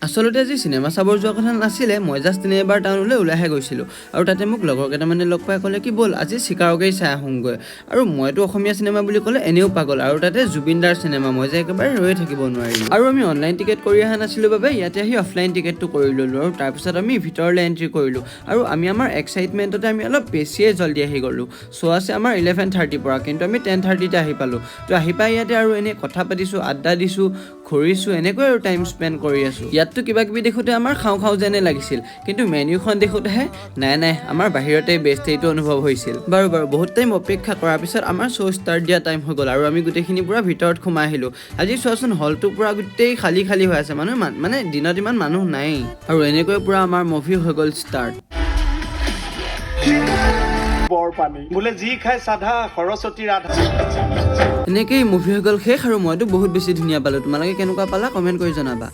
আচলতে আজি চিনেমা চাবৰ যোৱা কথা নাছিলে, মই জাষ্ট এবাৰ টাউনলৈ ওলাইহে গৈছিলোঁ আৰু তাতে মোক লগৰ কেইটামানে লগ পাই ক'লে কি ব'ল আজি চিকাৰকেই চাই আহোঁগৈ। আৰু মইতো অসমীয়া চিনেমা বুলি ক'লে এনেও পাগল, আৰু তাতে জুবিন দাৰ চিনেমা, মই যে একেবাৰে ৰৈ থাকিব নোৱাৰিলোঁ। আৰু আমি অনলাইন টিকেট কৰি অহা নাছিলোঁ বাবে ইয়াতে আহি অফলাইন টিকেটটো কৰি ল'লোঁ আৰু তাৰপিছত আমি ভিতৰলৈ এণ্ট্ৰি কৰিলোঁ। আৰু আমি আমাৰ এক্সাইটমেণ্টতে আমি অলপ বেছিয়ে জল্দি আহি গ'লোঁ। শ্ব' আছে আমাৰ 11:30 পৰা, কিন্তু আমি 10:30তে আহি পালোঁ। তো আহি পাই ইয়াতে আৰু এনেই কথা পাতিছোঁ, আড্ডা দিছোঁ, ঘূৰিছোঁ, এনেকৈ আৰু টাইম স্পেণ্ড কৰি আছোঁ। ইয়াততো কিবা কিবি দেখোঁতে আমাৰ খাওঁ খাওঁ যেনে লাগিছিল, কিন্তু মেনিউখন দেখোঁতেহে নাই আমাৰ বাহিৰতে বেষ্ট এইটো অনুভৱ হৈছিল। বাৰু বহুত টাইম অপেক্ষা কৰাৰ পিছত আমাৰ শ্ব' ষ্টাৰ্ট দিয়া টাইম হৈ গ'ল আৰু আমি গোটেইখিনি পূৰা ভিতৰত সোমাই আহিলোঁ। আজি চোৱাচোন হলটো পূৰা গোটেই খালী হৈ আছে, মানুহ মানে দিনত ইমান মানুহ নাই। আৰু এনেকৈ পূৰা আমাৰ মুভি হৈ গ'ল ষ্টাৰ্ট। বৰপানী বোলে যি খাই সাধা সৰস্বতী ৰাধা। এনেকেই মুভি হৈ গ'ল শেষ আৰু মইতো বহুত বেছি ধুনীয়া পালোঁ। তোমালোকে কেনেকুৱা পালা কমেণ্ট কৰি জনাবা।